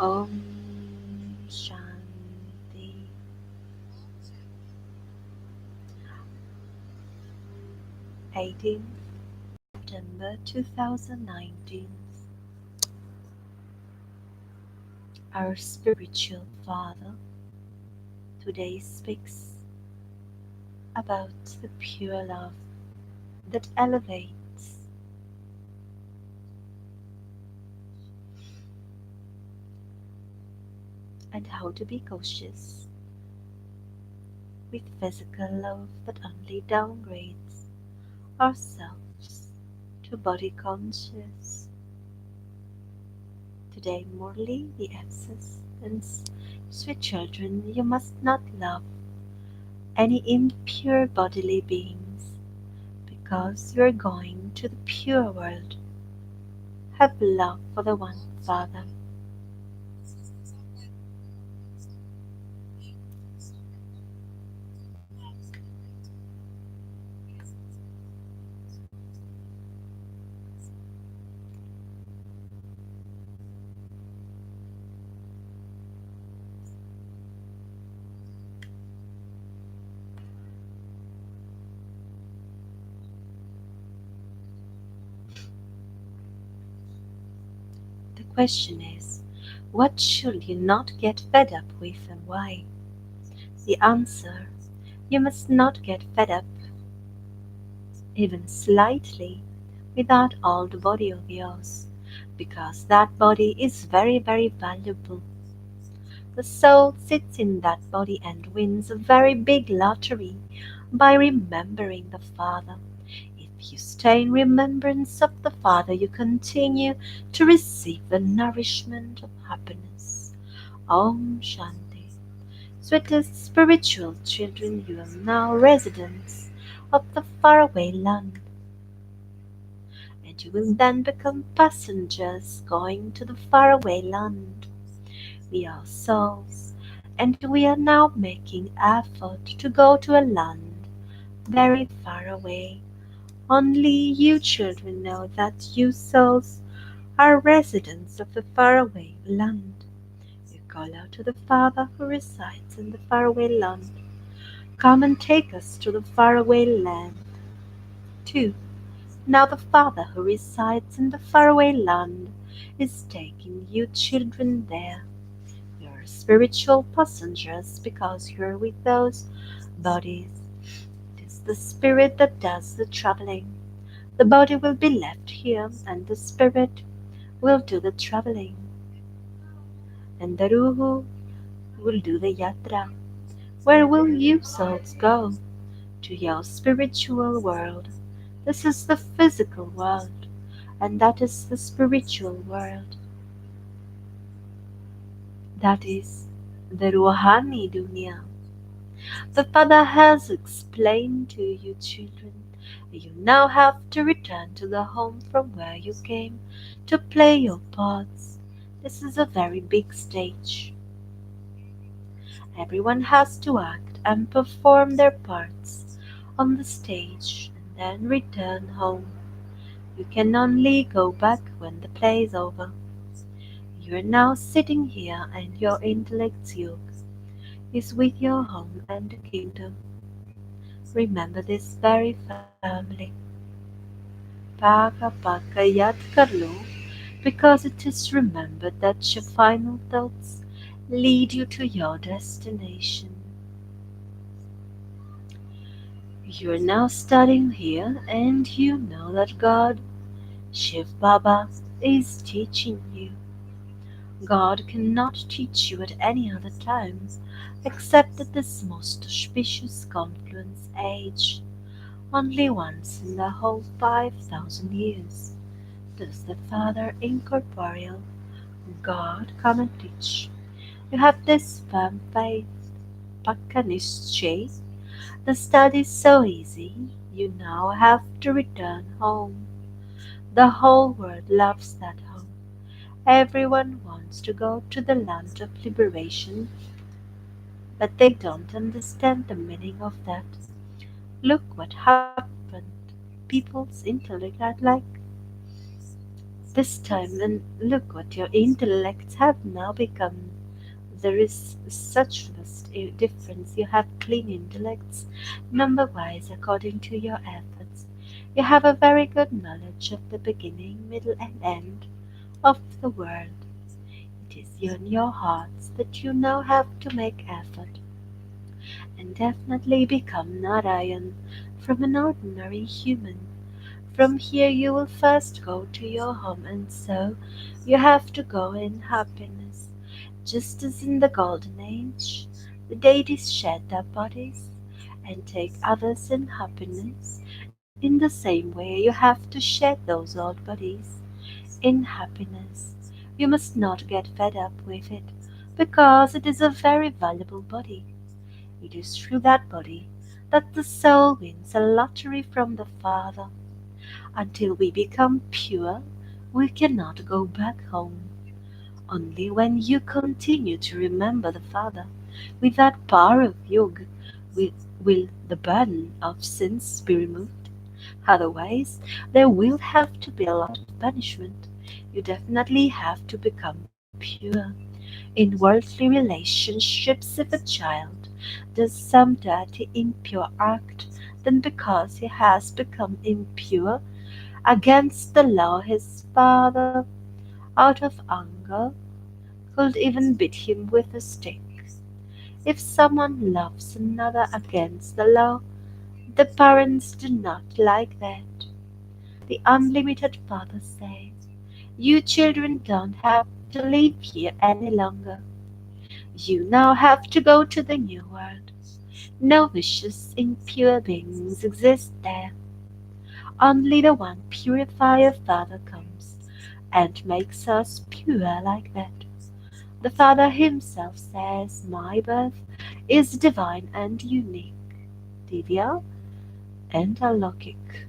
Om Shanti. 18th September 2019. Our spiritual Father today speaks about the pure love that elevates and how to be cautious with physical love that only downgrades ourselves to body conscious. Today, morally, the emphasis is, sweet children, you must not love any impure bodily beings, because you are going to the pure world. Have love for the one Father. The question is, what should you not get fed up with and why? The answer, you must not get fed up, even slightly, with that old body of yours, because that body is very, very valuable. The soul sits in that body and wins a very big lottery by remembering the Father. If you stay in remembrance of the Father, you continue to receive the nourishment of happiness. Om Shanti. Sweetest spiritual children, you are now residents of the faraway land, and you will then become passengers going to the faraway land. We are souls, and we are now making effort to go to a land very far away. Only you children know that you souls are residents of the faraway land. You call out to the Father who resides in the faraway land. Come and take us to the faraway land. 2. Now the Father who resides in the faraway land is taking you children there. You're spiritual passengers because you're with those bodies. It is the spirit that does the traveling. The body will be left here, and the spirit will do the traveling. And the Ruhu will do the yatra. Where will you souls go? To your spiritual world. This is the physical world, and that is the spiritual world. That is the Ruhani Dunya. The Father has explained to you, children, you now have to return to the home from where you came to play your parts. This is a very big stage. Everyone has to act and perform their parts on the stage and then return home. You can only go back when the play is over. You are now sitting here, and your intellect's yoke is with your home and the kingdom. Remember this very firmly. Paka paka yat karlo, because it is remembered that your final thoughts lead you to your destination. You are now studying here, and you know that God, Shiv Baba, is teaching you. God cannot teach you at any other time except at this most auspicious confluence age. Only once in the whole 5,000 years does the Father incorporeal God come and teach. You have this firm faith, Pakanishche. The study is so easy, you now have to return home. The whole world loves that home. Everyone wants to go to the land of liberation, but they don't understand the meaning of that. Look what happened. People's intellect are like This time, and look what your intellects have now become. There is such vast difference. You have clean intellects, number wise according to your efforts. You have a very good knowledge of the beginning, middle, and end of the world. It is in your hearts that you now have to make effort and definitely become Narayan from an ordinary human. From here you will first go to your home, and so you have to go in happiness. Just as in the Golden Age, the deities shed their bodies and take others in happiness. In the same way, you have to shed those old bodies in happiness. You must not get fed up with it, because it is a very valuable body. It is through that body that the soul wins a lottery from the Father. Until we become pure, we cannot go back home. Only when you continue to remember the Father with that power of yoga will, will the burden of sins be removed. Otherwise, there will have to be a lot of punishment. You definitely have to become pure. In worldly relationships, if a child does some dirty, impure act, then because he has become impure against the law, his father, out of anger, could even beat him with a stick. If someone loves another against the law, the parents do not like that. The unlimited Father says, "You children don't have to live here any longer. You now have to go to the new world. No vicious, impure beings exist there. Only the one purifier Father comes and makes us pure like that. The Father himself says, "My birth is divine and unique, divya and alokik.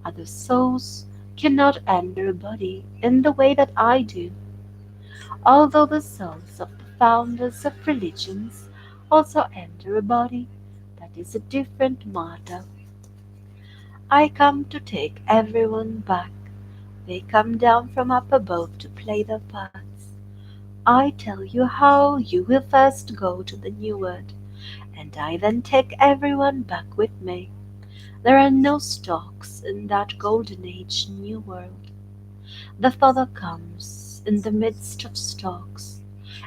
Other souls cannot enter a body in the way that I do, although the souls of the founders of religions also enter a body. That is a different matter. I come to take everyone back. They come down from up above to play their parts. I tell you how you will first go to the new world, and I then take everyone back with me. There are no stalks in that golden age new world. The Father comes in the midst of stalks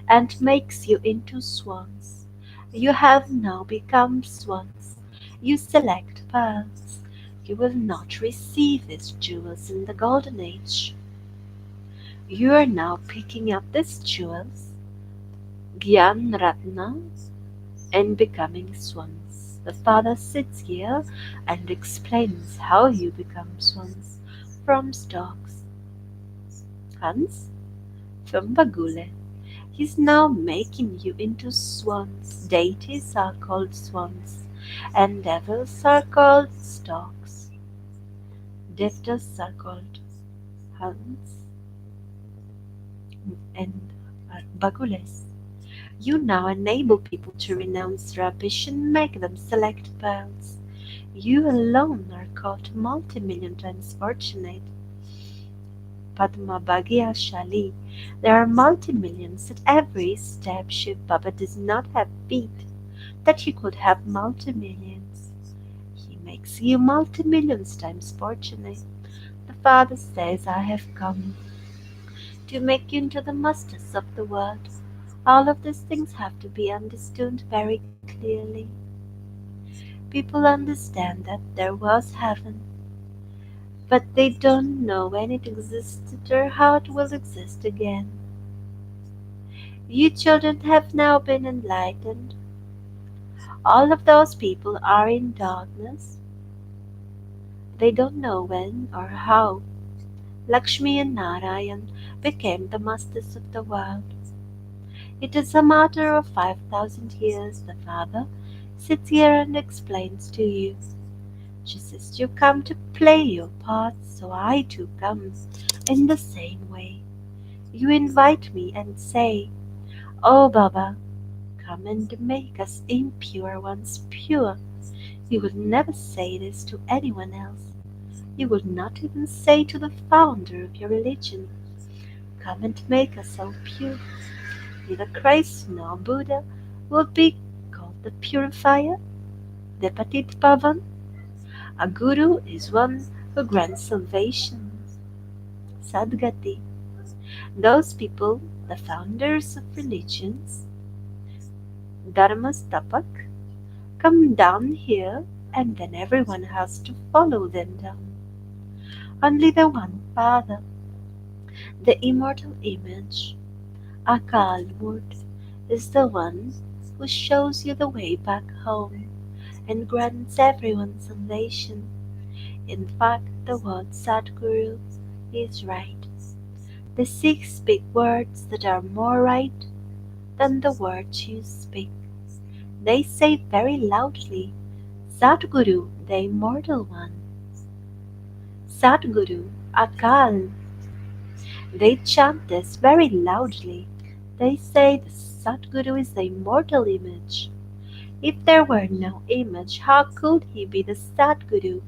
and makes you into swans. You have now become swans. You select pearls. You will not receive these jewels in the golden age. You are now picking up these jewels, Gyan Ratna, and becoming swans. The Father sits here and explains how you become swans from stalks. Hans, from Bagule. He's now making you into swans. Deities are called swans, and devils are called stalks. Devtas are called Hans and Bagules. You now enable people to renounce rubbish and make them select pearls. You alone are called multi-million times fortunate. Padmabhagyashali. There are multi-millions at every step. Shiv Baba does not have feet, that he could have multi-millions. He makes you multi-millions times fortunate. The Father says, "I have come to make you into the masters of the world." All of these things have to be understood very clearly. People understand that there was heaven, but they don't know when it existed or how it will exist again. You children have now been enlightened. All of those people are in darkness. They don't know when or how Lakshmi and Narayan became the masters of the world. It is a matter of 5,000 years. The Father sits here and explains to you. Just as you come to play your part, so I too come in the same way. You invite me and say, "Oh Baba, come and make us impure ones pure." You would never say this to anyone else. You would not even say to the founder of your religion, "Come and make us all pure." Neither Christ nor Buddha will be called the purifier, the Patit Pavan. A guru is one who grants salvation, Sadgati. Those people, the founders of religions, Dharmastapak, come down here and then everyone has to follow them down. Only the one Father, the immortal image, Akal Murt, is the one who shows you the way back home and grants everyone salvation. In fact, the word Sadguru is right. The Sikhs speak words that are more right than the words you speak. They say very loudly, Sadguru, the immortal one. Sadguru, Akal. They chant this very loudly. They say the Sadguru is the immortal image. If there were no image, how could he be the Sadguru?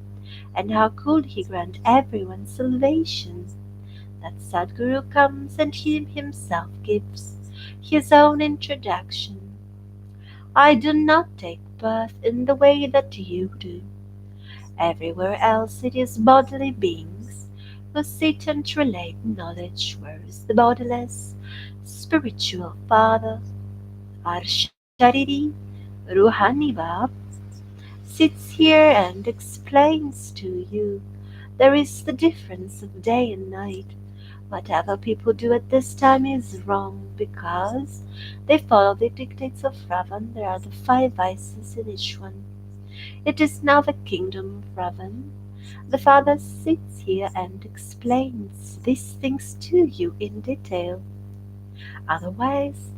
And how could he grant everyone salvation? That Sadguru comes and he himself gives his own introduction. I do not take birth in the way that you do. Everywhere else it is bodily beings who sit and relate knowledge, whereas the bodiless, spiritual Father, our Shariri, Ruhani Bab, sits here and explains to you. There is the difference of day and night. Whatever people do at this time is wrong because they follow the dictates of Ravan. There are the five vices in each one. It is now the kingdom of Ravan. The Father sits here and explains these things to you in detail. Otherwise,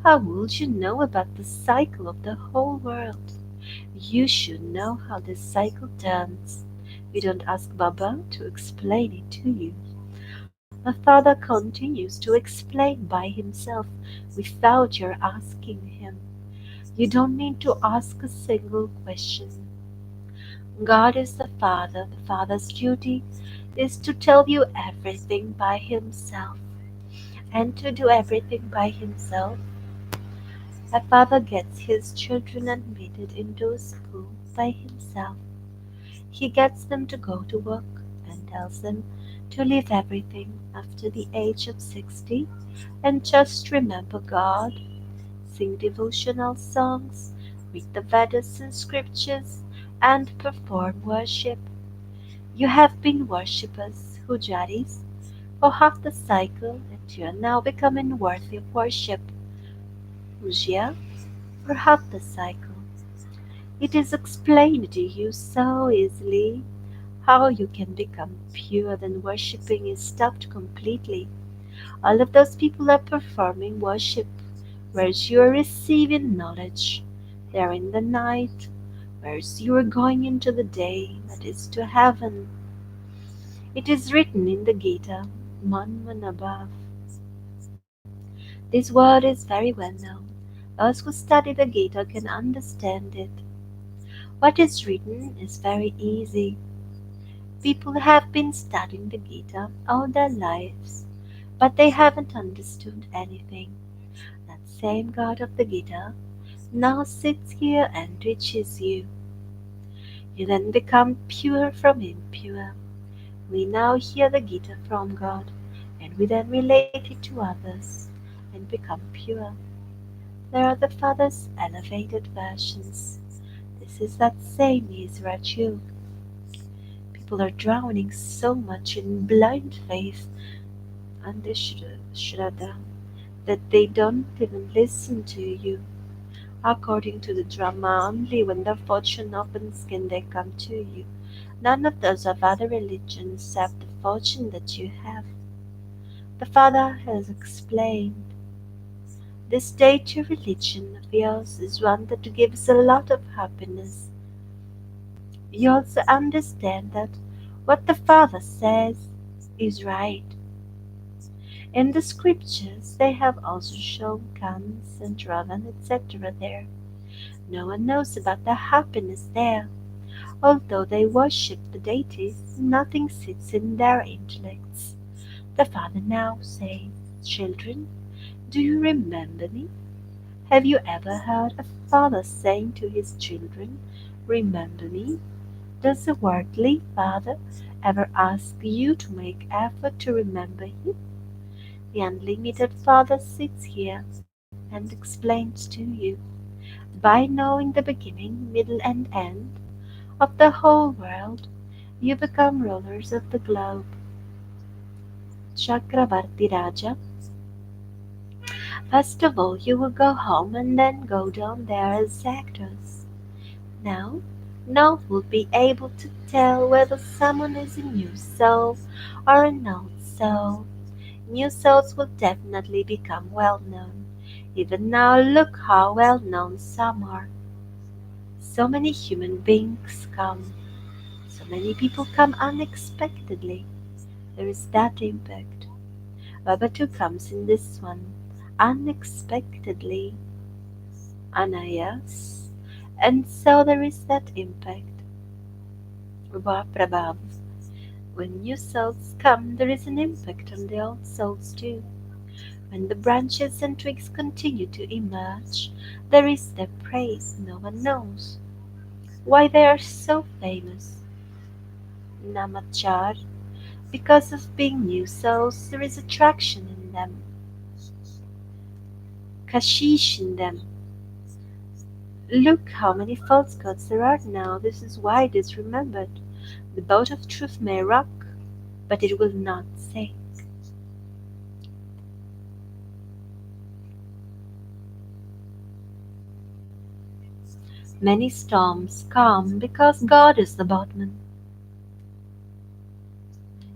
how would you know about the cycle of the whole world? You should know how this cycle turns. You don't ask Baba to explain it to you. The Father continues to explain by himself without your asking him. You don't need to ask a single question. God is the Father. The Father's duty is to tell you everything by himself. And to do everything by himself, a father gets his children admitted into a school by himself. He gets them to go to work and tells them to leave everything after the age of 60 and just remember God, sing devotional songs, read the Vedas and scriptures, and perform worship. You have been worshippers, Hujaris, for half the cycle, and you are now becoming worthy of worship, Ujia, for half the cycle. It is explained to you so easily how you can become pure, then worshipping is stopped completely. All of those people are performing worship, whereas you are receiving knowledge. They are in the night, whereas you are going into the day, that is to heaven. It is written in the Gita, Manmanabhav. This word is very well known. Those who study the Gita can understand it. What is written is very easy. People have been studying the Gita all their lives, but they haven't understood anything. That same God of the Gita now sits here and teaches you. You then become pure from impure. We now hear the Gita from God, and we then relate it to others and become pure. There are the Father's elevated versions. This is that same Yisrat Yug. People are drowning so much in blind faith and Shraddha that they don't even listen to you. According to the drama, only when the fortune opens can they come to you. None of those of other religions have the fortune that you have. The Father has explained. This deity religion of yours is one that gives a lot of happiness. You also understand that what the Father says is right. In the scriptures, they have also shown Kans and Ravan, etc. there. No one knows about the happiness there. Although they worship the deities, nothing sits in their intellects. The father now says, "Children, do you remember me?" Have you ever heard a father saying to his children, "Remember me"? Does a worldly father ever ask you to make effort to remember him? The unlimited Father sits here and explains to you. By knowing the beginning, middle, and end of the whole world, you become rulers of the globe. Chakravarti Raja. First of all, you will go home and then go down there as actors. Now, no one will be able to tell whether someone is a new soul or an old soul. New souls will definitely become well known. Even now, look how well known some are. So many human beings come. So many people come unexpectedly. There is that impact. Baba too comes in this one. Unexpectedly. Anayas. And so there is that impact. Prabhav. When new souls come, there is an impact on the old souls too. When the branches and twigs continue to emerge, there is their praise no one knows. Why they are so famous? Namachar. Because of being new souls, there is attraction in them, kashish in them. Look how many false gods there are now. This is why it is remembered. The boat of truth may rock, but it will not sink. Many storms come because God is the boatman.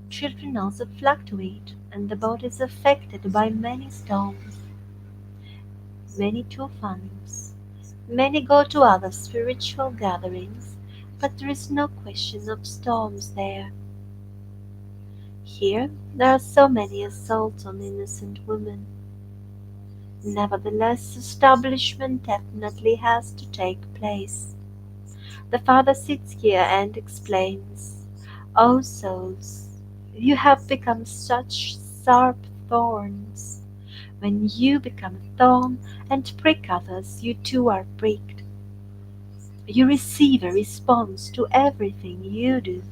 Children also fluctuate, and the boat is affected by many storms, many tufanis. Many go to other spiritual gatherings, but there is no question of storms there. Here, there are so many assaults on innocent women. Nevertheless, establishment definitely has to take place. The Father sits here and explains, "O souls, you have become such sharp thorns. When you become a thorn and prick others, you too are pricked. You receive a response to everything you do.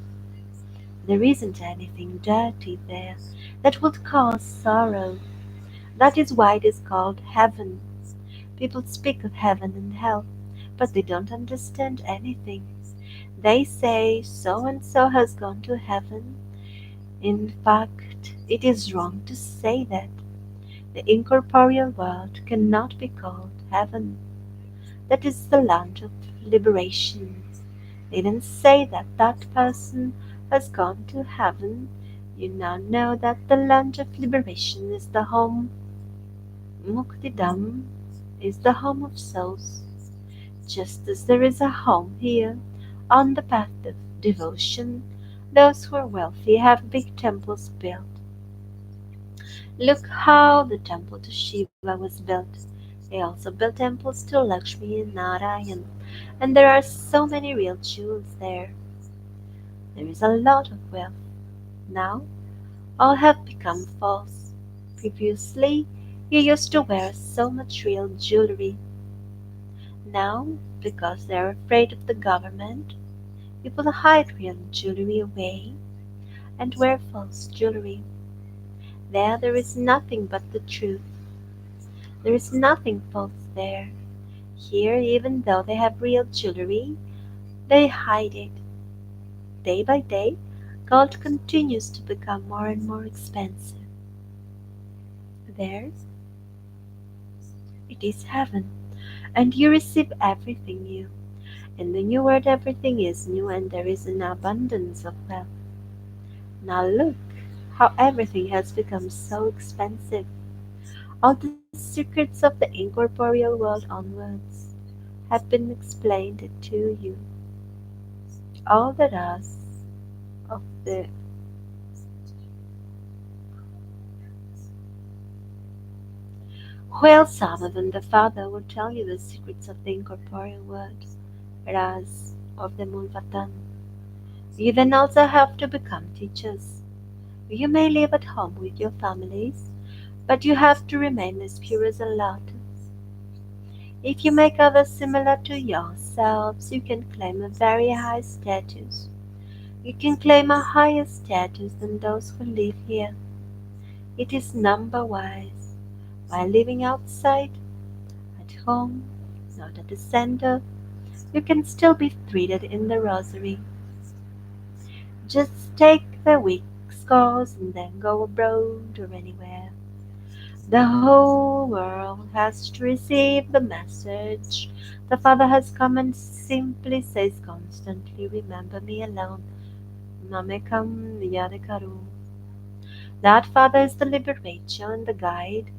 There isn't anything dirty there that would cause sorrow. That is why it is called heaven. People speak of heaven and hell, but they don't understand anything. They say so and so has gone to heaven. In fact, it is wrong to say that. The incorporeal world cannot be called heaven. That is the land of liberation. They didn't say that that person has gone to heaven. You now know that the land of liberation is the home. Muktidam is the home of souls, just as there is a home here on the path of devotion. Those who are wealthy have big temples built. Look how the temple to Shiva was built. They also built temples to Lakshmi and Narayan, and there are so many real jewels there. There is a lot of wealth. Now all have become false. Previously, you used to wear so much real jewelry. Now, because they are afraid of the government, people hide real jewelry away and wear false jewelry. There is nothing but the truth. There is nothing false there. Here, even though they have real jewelry, they hide it. Day by day, gold continues to become more and more expensive. There, it is heaven, and you receive everything new. In the new world, everything is new, and there is an abundance of wealth. Now look how everything has become so expensive. All the secrets of the incorporeal world onwards have been explained to you. All the rest of the whale other than the Father will tell you the secrets of the incorporeal world. Raz. of the Mulvatan. You then also have to become teachers. You may live at home with your families, but you have to remain as pure as a lotus. If you make others similar to yourselves, you can claim a very high status. You can claim a higher status than those who live here. It is number wise. While living outside, at home, not at the center, you can still be threaded in the rosary. Just take the weak scores and then go abroad or anywhere. The whole world has to receive the message. The Father has come and simply says constantly, remember me alone. Namekam Yadikaru. That Father is the liberator and the guide.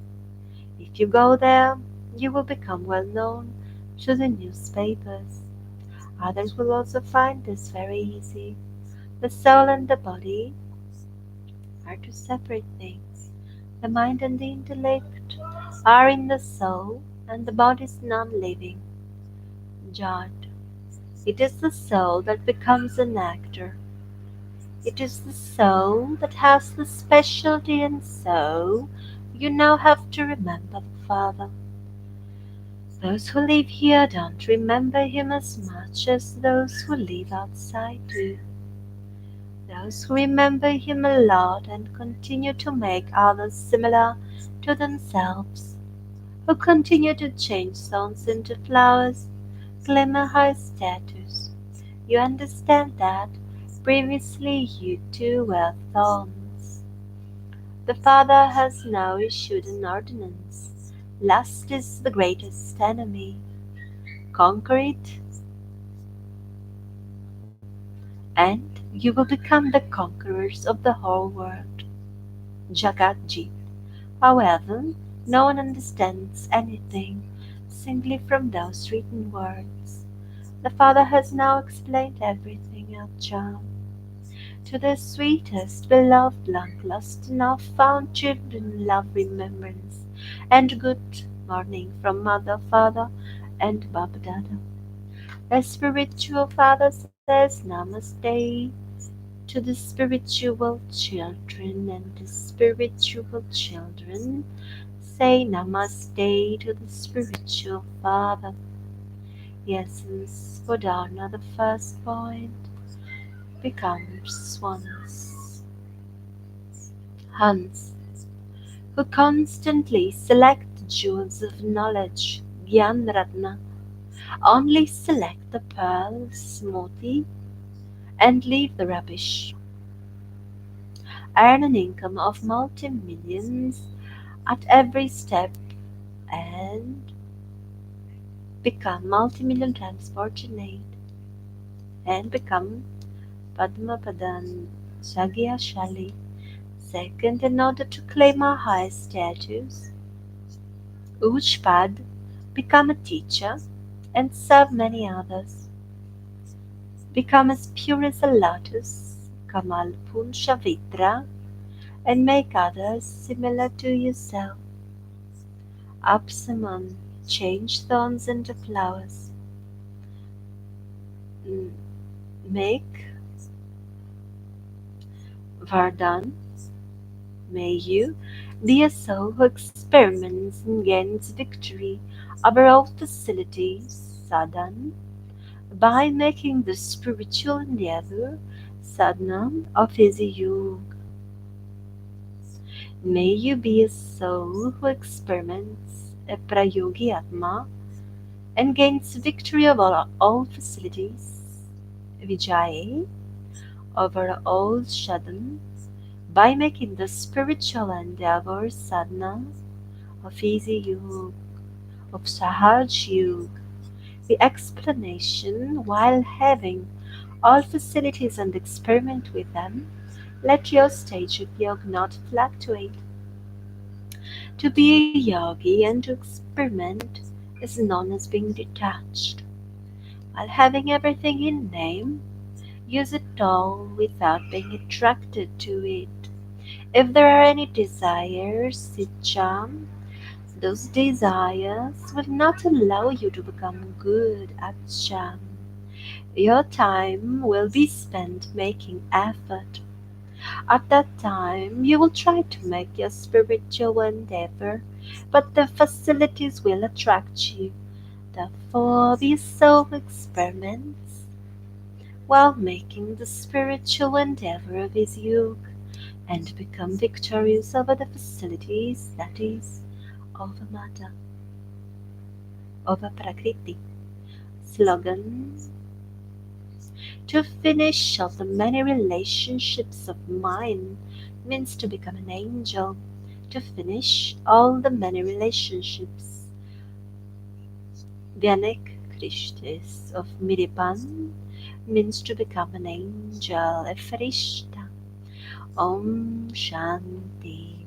If you go there, you will become well known to the newspapers. Others will also find this very easy. The soul and the body are two separate things. The mind and the intellect are in the soul, and the body is non living. Jot. It is the soul that becomes an actor. It is the soul that has the specialty, and so you now have to remember the Father. Those who live here don't remember him as much as those who live outside do. Those who remember him a lot and continue to make others similar to themselves, who continue to change thorns into flowers, claim a high status. You understand that previously you too were thorns. The Father has now issued an ordinance. Lust is the greatest enemy. Conquer it, and you will become the conquerors of the whole world. Jagatjit. However, no one understands anything simply from those written words. The Father has now explained everything, Ajahn. To the sweetest, beloved, long lost, now found children, love, remembrance, and good morning from Mother, Father, and Baba Dada. The spiritual father says Namaste to the spiritual children, and the spiritual children say Namaste to the spiritual father. The essence for Dharna, the first point, becomes once Hans, who constantly select the jewels of knowledge, Gyan Ratna, only select the pearls, Moti, and leave the rubbish. Earn an income of multi-millions at every step and become multi-million times fortunate and become Padmapadan Sagyashali. Second, in order to claim a high status, Ujpad, become a teacher and serve many others. Become as pure as a lotus, Kamal Punshavitra, and make others similar to yourself. Apsaman, change thorns into flowers. Mm, Make Vardhan, may you be a soul who experiments and gains victory over all facilities, sadhan, by making the spiritual endeavor sadhana of his yoga. May you be a soul who experiments a prayogi atma and gains victory over all facilities, vijay, over all sadhan, by making the spiritual endeavor sadhana of easy yoga, of sahaj yoga, the explanation while having all facilities and experiment with them. Let your stage of yoga not fluctuate. To be a yogi and to experiment is known as being detached. While having everything in name, use it all without being attracted to it. If there are any desires, Sicham, those desires will not allow you to become good at Cham. Your time will be spent making effort. At that time, you will try to make your spiritual endeavor, but the facilities will attract you. Therefore, be self experiments while making the spiritual endeavor of his yoke and become victorious over the facilities, that is, over matter, over Prakriti. Slogan: to finish of the many relationships of mine means to become an angel. To finish all the many relationships. Vyanik Krishtis of Miripan means to become an angel, a farishta. Om Shanti.